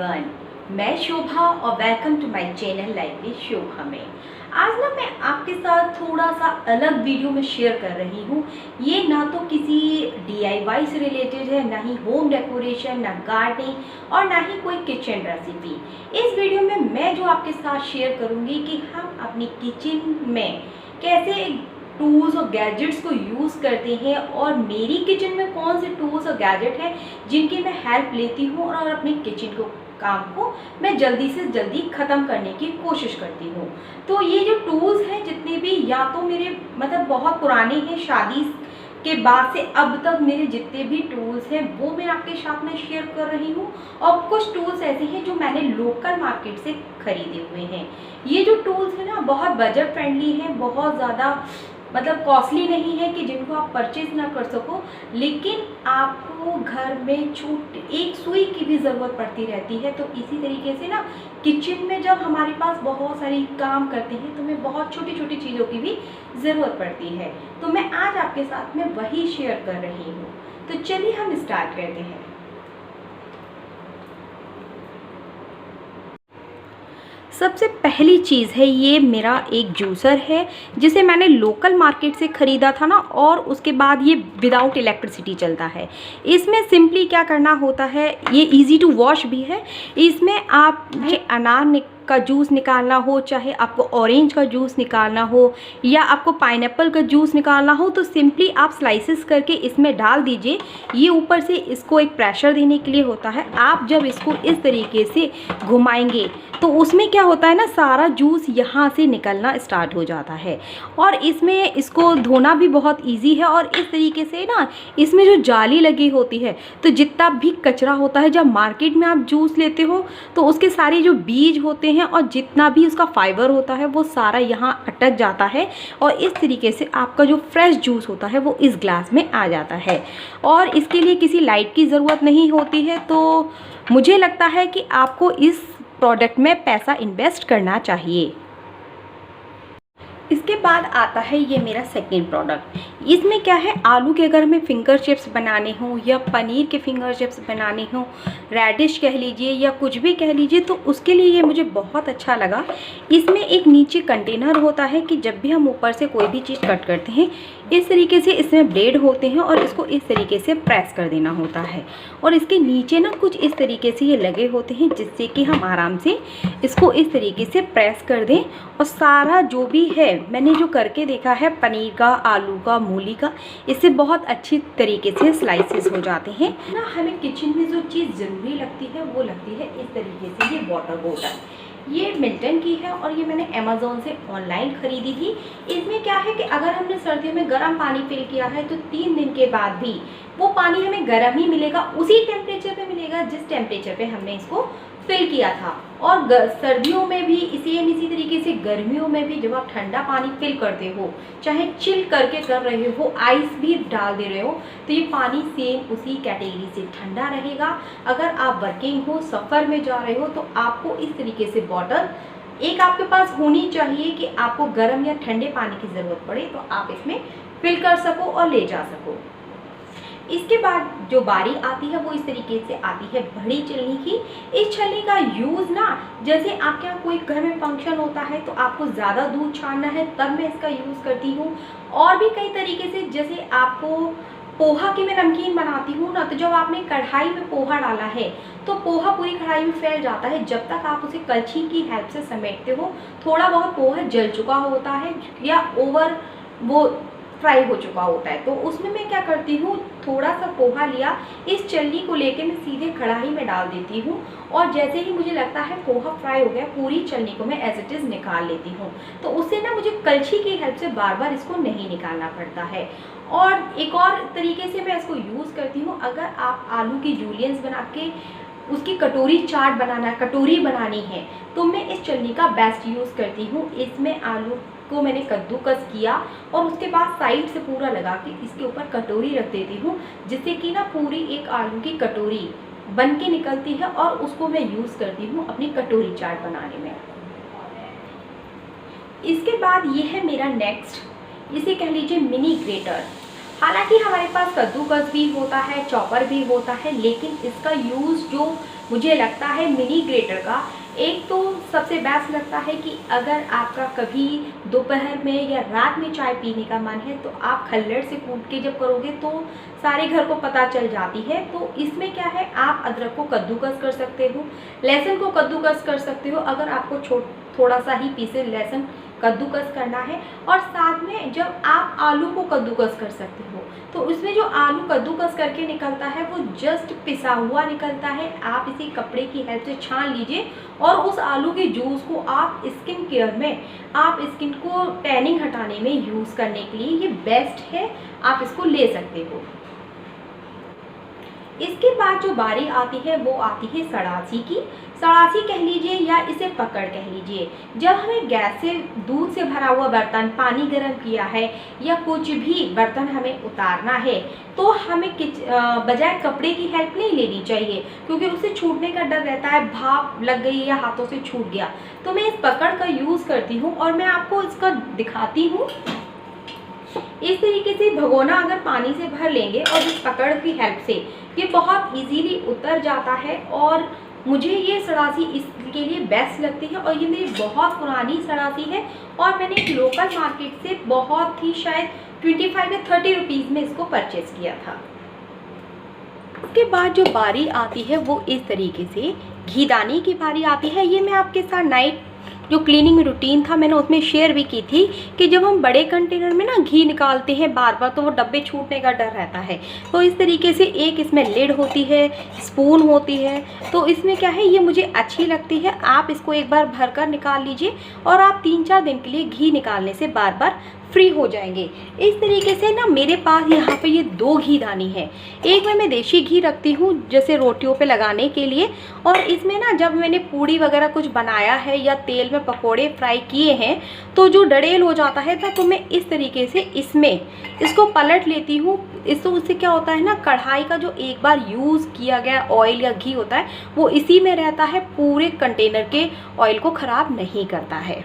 Everyone, मैं शोभा और welcome to my channel lively Shobha में। आज ना मैं आपके साथ थोड़ा सा अलग वीडियो में शेयर कर रही हूँ। ये ना तो किसी DIY से रिलेटेड है, ना ही होम डेकोरेशन, ना गार्डनिंग और ना ही कोई किचन रेसिपी। इस वीडियो में मैं जो आपके साथ शेयर करूँगी कि हम अपनी किचन में कैसे टूल्स और गैजेट्स को यूज़ करते हैं और मेरी किचन में कौन से टूल्स और गैजेट हैं जिनकी मैं हेल्प लेती हूँ और अपनी किचन को काम को मैं जल्दी से जल्दी ख़त्म करने की कोशिश करती हूँ। तो ये जो टूल्स हैं जितने भी, या तो मेरे मतलब बहुत पुराने हैं, शादी के बाद से अब तक मेरे जितने भी टूल्स हैं वो मैं आपके साथ में शेयर कर रही हूँ। और कुछ टूल्स ऐसे हैं जो मैंने लोकल मार्केट से खरीदे हुए हैं। ये जो टूल्स हैं ना बहुत बजट फ्रेंडली हैं, बहुत ज़्यादा मतलब कॉस्टली नहीं है कि जिनको आप परचेज ना कर सको, लेकिन आपको घर में एक सुई की भी ज़रूरत पड़ती रहती है। तो इसी तरीके से ना किचन में जब हमारे पास बहुत सारी काम करते हैं तो हमें बहुत छोटी छोटी चीज़ों की भी ज़रूरत पड़ती है। तो मैं आज आपके साथ में वही शेयर कर रही हूँ। तो चलिए हम स्टार्ट करते हैं। सबसे पहली चीज़ है, ये मेरा एक जूसर है जिसे मैंने लोकल मार्केट से ख़रीदा था ना, और उसके बाद ये विदाउट इलेक्ट्रिसिटी चलता है। इसमें सिंपली क्या करना होता है, ये इजी टू वॉश भी है। इसमें आप अनार का जूस निकालना हो, चाहे आपको ऑरेंज का जूस निकालना हो या आपको पाइनएप्पल का जूस निकालना हो, तो सिंपली आप स्लाइसेस करके इसमें डाल दीजिए। ये ऊपर से इसको एक प्रेशर देने के लिए होता है। आप जब इसको इस तरीके से घुमाएंगे तो उसमें क्या होता है ना, सारा जूस यहाँ से निकलना स्टार्ट हो जाता है। और इसमें इसको धोना भी बहुत ईजी है। और इस तरीके से ना इसमें जो जाली लगी होती है, तो जितना भी कचरा होता है, जब मार्केट में आप जूस लेते हो तो उसके सारे जो बीज होते हैं और जितना भी उसका फाइबर होता है वो सारा यहाँ अटक जाता है। और इस तरीके से आपका जो फ्रेश जूस होता है वो इस ग्लास में आ जाता है। और इसके लिए किसी लाइट की ज़रूरत नहीं होती है। तो मुझे लगता है कि आपको इस प्रोडक्ट में पैसा इन्वेस्ट करना चाहिए। इसके बाद आता है ये मेरा सेकंड प्रोडक्ट। इसमें क्या है, आलू के अगर हमें फिंगर चिप्स बनाने हों या पनीर के फिंगर चिप्स बनाने हों, रेडिश कह लीजिए या कुछ भी कह लीजिए, तो उसके लिए ये मुझे बहुत अच्छा लगा। इसमें एक नीचे कंटेनर होता है कि जब भी हम ऊपर से कोई भी चीज़ कट करते हैं, इस तरीके से इसमें ब्लेड होते हैं और इसको इस तरीके से प्रेस कर देना होता है। और इसके नीचे ना कुछ इस तरीके से ये लगे होते हैं जिससे कि हम आराम से इसको इस तरीके से प्रेस कर दें। और सारा जो भी है मैंने जो करके देखा है, पनीर का, आलू का, मूली का, इससे बहुत अच्छी तरीके से स्लाइसेस हो जाते हैं ना। हमें किचन में जो चीज़ ज़रूरी लगती है वो लगती है इस तरीके से ये वाटर बोतल। ये मिल्टन की है और ये मैंने अमेज़ॉन से ऑनलाइन ख़रीदी थी। इसमें क्या है कि अगर हमने सर्दियों में गर्म पानी फिल किया है तो 3 दिन के बाद भी वो पानी हमें गर्म ही मिलेगा, उसी टेम्परेचर पे मिलेगा जिस टेम्परेचर पे हमने इसको फिल किया था। और सर्दियों में भी इसी तरीके से गर्मियों में भी जब आप ठंडा पानी फिल करते हो, चाहे चिल करके कर रहे हो, आइस भी डाल दे रहे हो, तो ये पानी सेम उसी कैटेगरी से ठंडा रहेगा। अगर आप वर्किंग हो, सफ़र में जा रहे हो, तो आपको इस तरीके से बॉटल एक आपके पास होनी चाहिए कि आपको गर्म या ठंडे पानी की ज़रूरत पड़े तो आप इसमें फिल कर सको और ले जा सको। इसके बाद जो बारी आती है वो इस तरीके से आती है बड़ी छलनी की। इस छलनी का यूज़ ना, जैसे आपके यहाँ कोई घर में फंक्शन होता है तो आपको ज़्यादा दूध छानना है, तब मैं इसका यूज़ करती हूँ। और भी कई तरीके से, जैसे आपको पोहा की मैं नमकीन बनाती हूँ ना, तो जब आपने कढ़ाई में पोहा डाला है तो पोहा पूरी कढ़ाई में फैल जाता है। जब तक आप उसे कलछी की हेल्प से समेटते हो, थोड़ा बहुत पोहा जल चुका होता है या ओवर वो फ्राई हो चुका होता है। तो उसमें मैं क्या करती हूँ, थोड़ा सा पोहा लिया, इस चलनी को लेके मैं सीधे कढ़ाई में डाल देती हूँ। और जैसे ही मुझे लगता है पोहा फ्राई हो गया, पूरी चलनी को मैं एज इट इज़ निकाल लेती हूँ। तो उससे ना मुझे कलछी की हेल्प से बार बार इसको नहीं निकालना पड़ता है। और एक और तरीके से मैं इसको यूज़ करती हूँ, अगर आप आलू की जूलियंस बना के उसकी कटोरी चाट बनाना, कटोरी बनानी है, तो मैं इस चलनी का बेस्ट यूज़ करती हूँ। इसमें आलू को मैंने कद्दूकस किया और उसके बाद साइड से पूरा लगा के इसके ऊपर कटोरी रख देती हूँ, जिससे कि ना पूरी एक आलू की कटोरी बन के निकलती है और उसको मैं यूज़ करती हूँ अपनी कटोरी चाट बनाने में। इसके बाद ये है मेरा नेक्स्ट, इसे कह लीजिए मिनी ग्रेटर। हालांकि हमारे पास कद्दूकस भी होता है, चॉपर भी होता है, लेकिन इसका यूज़ जो मुझे लगता है मिनी ग्रेटर का एक तो सबसे बेस्ट लगता है कि अगर आपका कभी दोपहर में या रात में चाय पीने का मन है तो आप खल्लड़ से कूट के जब करोगे तो सारे घर को पता चल जाती है। तो इसमें क्या है, आप अदरक को कद्दूकस कर सकते हो, लहसुन को कद्दूकस कर सकते हो अगर आपको थोड़ा सा ही पीसे लहसुन कद्दूकस करना है। और साथ में जब आप आलू को कद्दूकस कर सकते हो तो उसमें जो आलू कद्दूकस करके निकलता है वो जस्ट पिसा हुआ निकलता है। आप इसे कपड़े की हेल्प से छान लीजिए और उस आलू के जूस को आप स्किन केयर में, आप स्किन को टैनिंग हटाने में यूज़ करने के लिए ये बेस्ट है, आप इसको ले सकते हो। इसके बाद जो बारी आती है वो आती है सड़ासी की। सड़ासी कह लीजिए या इसे पकड़ कह लीजिए। जब हमें गैस से दूध से भरा हुआ बर्तन, पानी गर्म किया है या कुछ भी बर्तन हमें उतारना है तो हमें बजाय कपड़े की हेल्प नहीं लेनी चाहिए, क्योंकि उसे छूटने का डर रहता है, भाप लग गई या हाथों से छूट गया। तो मैं इस पकड़ का यूज़ करती हूँ और मैं आपको इसका दिखाती हूँ। इस तरीके से भगोना अगर पानी से भर लेंगे और इस पकड़ की हेल्प से ये बहुत इजीली उतर जाता है। और मुझे ये सड़ासी इसके लिए बेस्ट लगती है और ये मेरी बहुत पुरानी सड़ासी है और मैंने एक लोकल मार्केट से बहुत ही शायद 25 या 30 रुपीज़ में इसको परचेज़ किया था। उसके बाद जो बारी आती है वो इस तरीके से घीदानी की बारी आती है। ये मैं आपके साथ नाइट जो क्लीनिंग रूटीन था मैंने उसमें शेयर भी की थी कि जब हम बड़े कंटेनर में ना घी निकालते हैं बार बार तो वो डब्बे छूटने का डर रहता है। तो इस तरीके से एक इसमें लिड होती है, स्पून होती है, तो इसमें क्या है, ये मुझे अच्छी लगती है। आप इसको एक बार भर कर निकाल लीजिए और आप 3-4 दिन के लिए घी निकालने से बार बार फ्री हो जाएंगे। इस तरीके से ना मेरे पास यहाँ पे ये 2 घीदानी है। एक में मैं देशी घी रखती हूँ जैसे रोटियों पे लगाने के लिए, और इसमें ना जब मैंने पूड़ी वगैरह कुछ बनाया है या तेल में पकोड़े फ्राई किए हैं तो जो डड़ेल हो जाता है तो मैं इस तरीके से इसको पलट लेती हूँ। इससे क्या होता है ना, कढ़ाई का जो एक बार यूज़ किया गया ऑयल या घी होता है वो इसी में रहता है, पूरे कंटेनर के ऑयल को ख़राब नहीं करता है।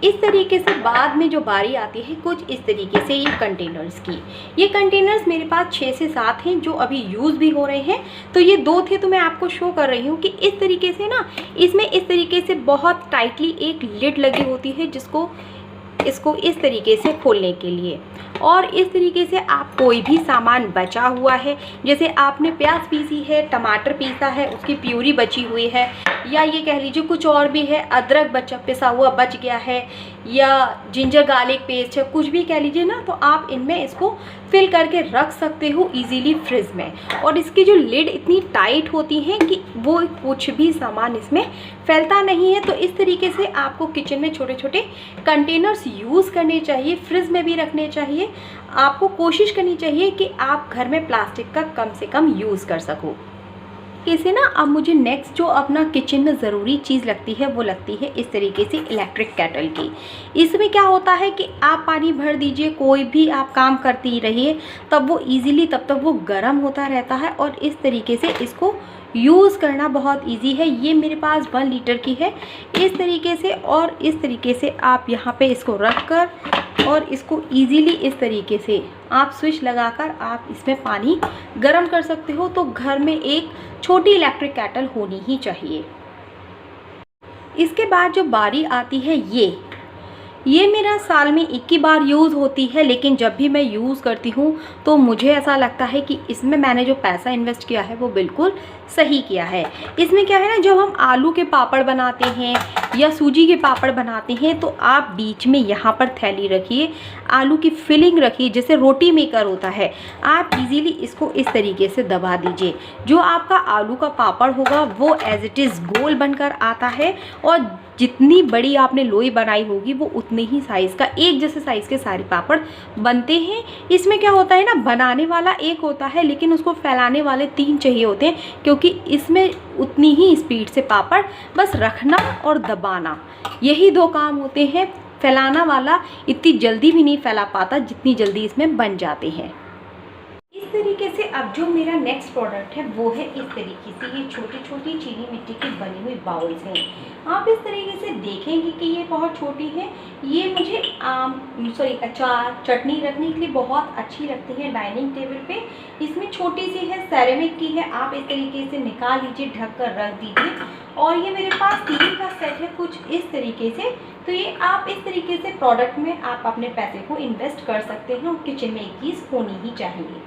इस तरीके से बाद में जो बारी आती है कुछ इस तरीके से ये कंटेनर्स की। ये कंटेनर्स मेरे पास 6 से 7 हैं जो अभी यूज़ भी हो रहे हैं। तो ये 2 थे तो मैं आपको शो कर रही हूँ कि इस तरीके से ना इसमें इस तरीके से बहुत टाइटली एक लिड लगी होती है इसको इस तरीके से खोलने के लिए। और इस तरीके से आप कोई भी सामान बचा हुआ है, जैसे आपने प्याज पीसी है, टमाटर पीसा है, उसकी प्यूरी बची हुई है, या ये कह लीजिए कुछ और भी है, अदरक पिसा हुआ बच गया है, या जिंजर गार्लिक पेस्ट है, कुछ भी कह लीजिए ना, तो आप इनमें इसको फिल करके रख सकते हो इजीली फ्रिज में। और इसकी जो लिड इतनी टाइट होती है कि वो कुछ भी सामान इसमें फैलता नहीं है। तो इस तरीके से आपको किचन में छोटे छोटे कंटेनर्स यूज़ करने चाहिए, फ्रिज में भी रखने चाहिए। आपको कोशिश करनी चाहिए कि आप घर में प्लास्टिक का कम से कम यूज़ कर सको। इसे ना अब मुझे नेक्स्ट जो अपना किचन में ज़रूरी चीज़ लगती है वो लगती है इस तरीके से इलेक्ट्रिक केटल की। इसमें क्या होता है कि आप पानी भर दीजिए, कोई भी आप काम करती रहिए, तब वो इजीली तब तक वो गर्म होता रहता है और इस तरीके से इसको यूज़ करना बहुत इजी है। ये मेरे पास 1 लीटर की है इस तरीके से। और इस तरीके से आप यहाँ पे इसको रख कर और इसको इजीली इस तरीके से आप स्विच लगाकर आप इसमें पानी गर्म कर सकते हो। तो घर में एक छोटी इलेक्ट्रिक केटल होनी ही चाहिए। इसके बाद जो बारी आती है ये मेरा साल में 1 ही बार यूज़ होती है, लेकिन जब भी मैं यूज़ करती हूँ तो मुझे ऐसा लगता है कि इसमें मैंने जो पैसा इन्वेस्ट किया है वो बिल्कुल सही किया है। इसमें क्या है ना, जब हम आलू के पापड़ बनाते हैं या सूजी के पापड़ बनाते हैं तो आप बीच में यहाँ पर थैली रखिए, आलू की फिलिंग रखिए, जैसे रोटी मेकर होता है। आप इजीली इसको इस तरीके से दबा दीजिए, जो आपका आलू का पापड़ होगा वो एज इट इज़ गोल बनकर आता है। और जितनी बड़ी आपने लोई बनाई होगी वो उतने ही साइज़ का, एक जैसे साइज़ के सारे पापड़ बनते हैं। इसमें क्या होता है ना, बनाने वाला एक होता है लेकिन उसको फैलाने वाले 3 चाहिए होते हैं, क्योंकि इसमें उतनी ही स्पीड से पापड़ बस रखना और दबाना, यही 2 काम होते हैं। फैलाना वाला इतनी जल्दी भी नहीं फैला पाता जितनी जल्दी इसमें बन जाते हैं। इस तरीके से अब जो मेरा नेक्स्ट प्रोडक्ट है वो है इस तरीके से, ये छोटी छोटी चीनी मिट्टी की बनी हुई बाउल्स हैं। आप इस तरीके से देखेंगे कि ये बहुत छोटी है। ये मुझे अचार चटनी रखने के लिए बहुत अच्छी लगती है डाइनिंग टेबल पे। इसमें छोटी सी है, सेरेमिक की है। आप इस तरीके से निकाल लीजिए, ढक कर रख दीजिए। और ये मेरे पास 3 का सेट है कुछ इस तरीके से। तो ये आप इस तरीके से प्रोडक्ट में आप अपने पैसे को इन्वेस्ट कर सकते हैं और किचन में एक चीज़ होनी ही चाहिए।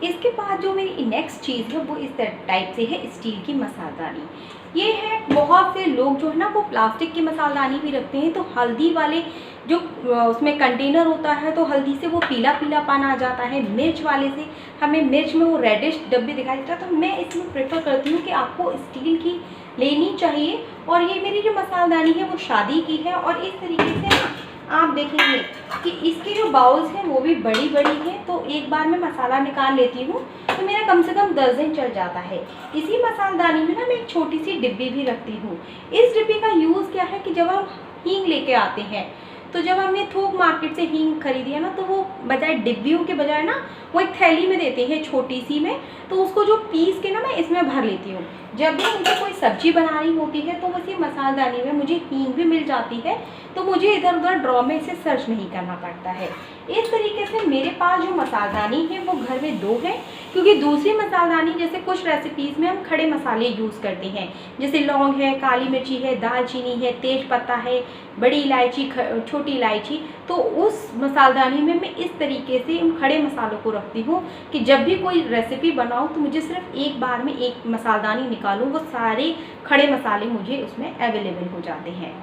इसके बाद जो मेरी नेक्स्ट चीज़ है वो इस टाइप से है, स्टील की मसालदानी। ये है, बहुत से लोग जो है ना वो प्लास्टिक की मसालदानी भी रखते हैं। तो हल्दी वाले जो उसमें कंटेनर होता है तो हल्दी से वो पीला पीलापन आ जाता है। मिर्च वाले से हमें मिर्च में वो रेडिश डब्बे दिखाई देता है। तो मैं इसमें प्रेफर करती हूँ कि आपको स्टील की लेनी चाहिए। और ये मेरी जो मसालदानी है वो शादी की है। और इस तरीके से ना आप देखेंगे कि इसके जो बाउल्स हैं वो भी बड़ी बड़ी हैं। तो एक बार मैं मसाला निकाल लेती हूँ तो मेरा कम से कम 10 दिन चल जाता है। इसी मसालदानी में ना मैं एक छोटी सी डिब्बी भी रखती हूँ। इस डिब्बी का यूज़ क्या है कि जब हम हींग लेके आते हैं, तो जब हमने थोक मार्केट से हींग खरीदी है ना, तो वो बजाय डिब्बियों के बजाय ना वो एक थैली में देते हैं छोटी सी में। तो उसको जो पीस के ना मैं इसमें भर लेती हूँ। जब भी मुझे कोई सब्जी बनानी होती है तो उसी मसालदानी में मुझे हींग भी मिल जाती है। तो मुझे इधर उधर ड्रॉ में इसे सर्च नहीं करना पड़ता है। इस तरीके से मेरे पास जो मसालदानी है वो घर में 2 है। क्योंकि दूसरी मसालदानी जैसे कुछ रेसिपीज़ में हम खड़े मसाले यूज़ करते हैं, जैसे लौंग है, काली मिर्ची है, दालचीनी है, तेज पत्ता है, बड़ी इलायची, छोटी इलायची। तो उस मसालदानी में मैं इस तरीके से उन खड़े मसालों को रखती हूँ कि जब भी कोई रेसिपी बनाऊँ तो मुझे सिर्फ एक बार में एक मसालदानी निकालूँ, वो सारे खड़े मसाले मुझे उसमें अवेलेबल हो जाते हैं।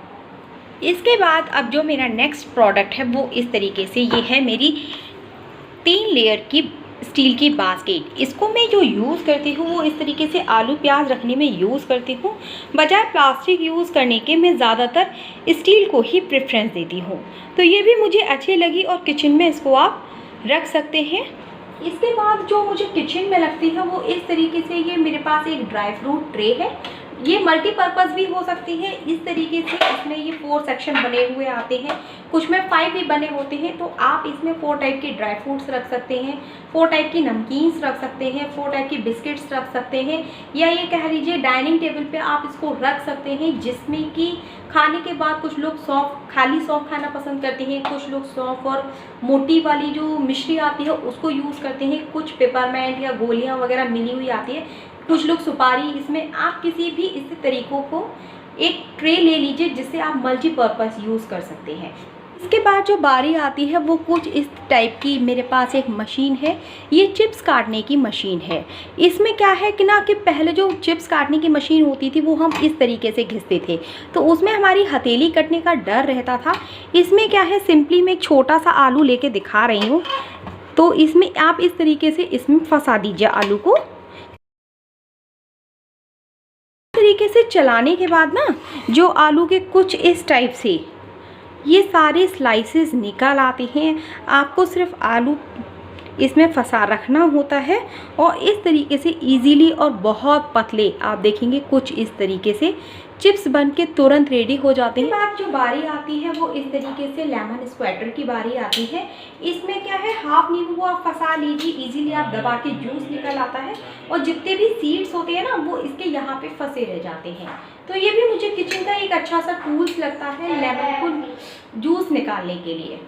इसके बाद अब जो मेरा नेक्स्ट प्रोडक्ट है वो इस तरीके से, ये है मेरी 3 लेयर की स्टील की बास्केट। इसको मैं जो यूज़ करती हूँ वो इस तरीके से आलू प्याज रखने में यूज़ करती हूँ। बजाय प्लास्टिक यूज़ करने के मैं ज़्यादातर स्टील को ही प्रेफरेंस देती हूँ। तो ये भी मुझे अच्छी लगी और किचन में इसको आप रख सकते हैं। इसके बाद जो मुझे किचन में लगती है वो इस तरीके से, ये मेरे पास एक ड्राई फ्रूट ट्रे है। ये मल्टीपर्पज़ भी हो सकती है। इस तरीके से इसमें ये 4 सेक्शन बने हुए आते हैं, कुछ में 5 भी बने होते हैं। तो आप इसमें 4 टाइप के ड्राई फ्रूट्स रख सकते हैं, 4 टाइप की नमकीन्स रख सकते हैं, 4 टाइप की बिस्किट्स रख सकते हैं, या ये कह लीजिए डाइनिंग टेबल पे आप इसको रख सकते हैं, जिसमें कि खाने के बाद कुछ लोग खाली सौंफ खाना पसंद करते हैं, कुछ लोग सौंफ और मोटी वाली जो मिश्री आती है उसको यूज़ करते हैं, कुछ पेपरमेंट या गोलियाँ वगैरह मिली हुई आती है, कुछ लोग सुपारी। इसमें आप किसी भी इस तरीक़ों को एक ट्रे ले लीजिए जिससे आप मल्टीपर्पज़ यूज़ कर सकते हैं। इसके बाद जो बारी आती है वो कुछ इस टाइप की, मेरे पास एक मशीन है, ये चिप्स काटने की मशीन है। इसमें क्या है कि ना कि पहले जो चिप्स काटने की मशीन होती थी वो हम इस तरीके से घिसते थे, तो उसमें हमारी हथेली कटने का डर रहता था। इसमें क्या है, सिंपली मैं एक छोटा सा आलू लेके दिखा रही हूँ। तो इसमें आप इस तरीके से इसमें फंसा दीजिए आलू को। तरीके से चलाने के बाद ना जो आलू के कुछ इस टाइप से ये सारे स्लाइसेस निकल आते हैं। आपको सिर्फ आलू इसमें फंसा रखना होता है और इस तरीके से इजीली और बहुत पतले आप देखेंगे कुछ इस तरीके से चिप्स बन के तुरंत रेडी हो जाते हैं। बाद जो बारी आती है वो इस तरीके से लेमन स्क्वैटर की बारी आती है। इसमें क्या है, हाफ नींबू आप फंसा लीजिए, इजीली आप दबा के जूस निकल आता है और जितने भी सीड्स होते हैं ना वो इसके यहाँ पे फंसे रह जाते हैं। तो ये भी मुझे किचन का एक अच्छा सा टूल्स लगता है लेमन को जूस निकालने के लिए।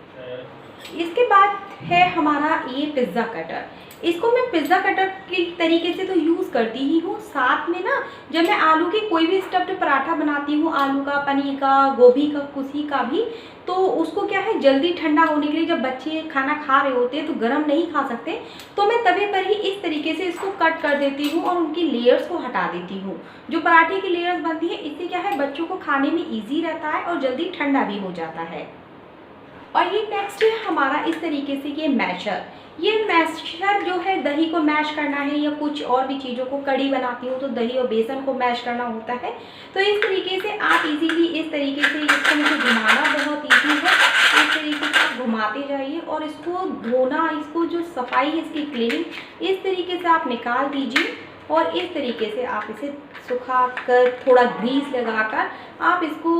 इसके बाद है हमारा ये पिज़्ज़ा कटर। इसको मैं पिज़्ज़ा कटर के तरीके से तो यूज़ करती ही हूँ, साथ में ना जब मैं आलू की कोई भी स्टफ्ड पराठा बनाती हूँ, आलू का, पनीर का, गोभी का, किसी का भी, तो उसको क्या है जल्दी ठंडा होने के लिए, जब बच्चे खाना खा रहे होते हैं तो गर्म नहीं खा सकते, तो मैं तवे पर ही इस तरीके से इसको कट कर देती हूँ और उनकी लेयर्स को हटा देती हूँ। जो पराठे की लेयर्स बनती है इससे क्या है बच्चों को खाने में ईजी रहता है और जल्दी ठंडा भी हो जाता है। और ये नेक्स्ट है हमारा इस तरीके से ये मैशर। ये मैशर जो है दही को मैश करना है या कुछ और भी चीज़ों को, कड़ी बनाती हूँ तो दही और बेसन को मैश करना होता है। तो इस तरीके से आप इजीली इस तरीके से इसको मुझे घुमाना बहुत ईजी है। इस तरीके से आप घुमाते जाइए और इसको धोना, इसको जो सफाई है इसकी क्लीनिंग, इस तरीके से आप निकाल दीजिए और इस तरीके से आप इसे सुखा कर थोड़ा ग्रीस लगाकर आप इसको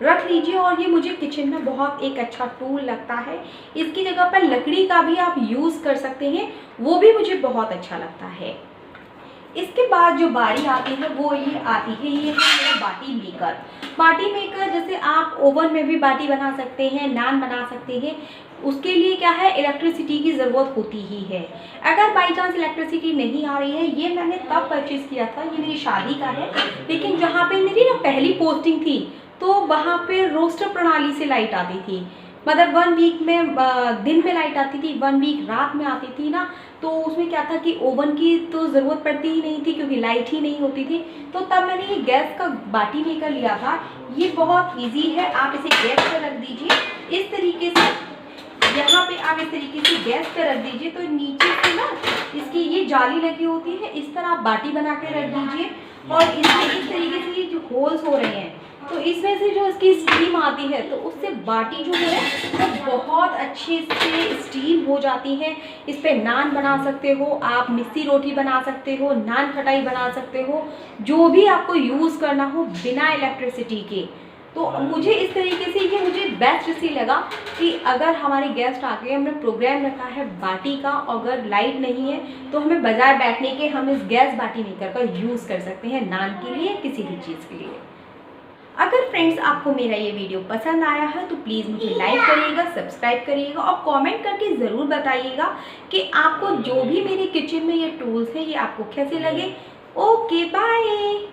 रख लीजिए। और ये मुझे किचन में बहुत एक अच्छा टूल लगता है। इसकी जगह पर लकड़ी का भी आप यूज़ कर सकते हैं, वो भी मुझे बहुत अच्छा लगता है। इसके बाद जो बारी आती है वो ये आती है, ये है मेरा बाटी मेकर। बाटी मेकर जैसे आप ओवन में भी बाटी बना सकते हैं, नान बना सकते हैं। उसके लिए क्या है, इलेक्ट्रिसिटी की ज़रूरत होती ही है। अगर बाई चांस इलेक्ट्रिसिटी नहीं आ रही है, ये मैंने तब परचेज़ किया था, ये मेरी शादी का है, लेकिन जहाँ पे मेरी ना पहली पोस्टिंग थी तो वहाँ पे रोस्टर प्रणाली से लाइट आती थी। मतलब 1 वीक में दिन में लाइट आती थी, 1 वीक रात में आती थी ना। तो उसमें क्या था कि ओवन की तो ज़रूरत पड़ती ही नहीं थी क्योंकि लाइट ही नहीं होती थी। तो तब मैंने ये गैस का बाटी मेकर लिया था। ये बहुत इजी है, आप इसे गैस पर रख दीजिए इस तरीके से। यहाँ पे आप इस तरीके से गैस पे रख दीजिए, तो नीचे से ना इसकी ये जाली लगी होती है, इस तरह आप बाटी बना के रख दीजिए। और इसमें इस तरीके से ये जो होल्स हो रहे हैं, तो इसमें से जो इसकी स्टीम आती है तो उससे बाटी जो है वो बहुत अच्छे से स्टीम हो जाती है। इस पे नान बना सकते हो आप, मिस्सी रोटी बना सकते हो, नान खटाई बना सकते हो, जो भी आपको यूज़ करना हो बिना इलेक्ट्रिसिटी के। तो मुझे इस तरीके से ये मुझे बेस्ट इसी लगा कि अगर हमारे गेस्ट आ गए, हमने प्रोग्राम रखा है बाटी का, अगर लाइट नहीं है तो हमें बाजार बैठने के हम इस गैस बाटी मेकर का यूज़ कर सकते हैं नान के लिए, किसी भी चीज़ के लिए। अगर फ्रेंड्स आपको मेरा ये वीडियो पसंद आया है तो प्लीज़ मुझे लाइक करिएगा, सब्सक्राइब करिएगा और कमेंट करके ज़रूर बताइएगा कि आपको जो भी मेरे किचन में ये टूल्स हैं ये आपको कैसे लगे। Okay bye.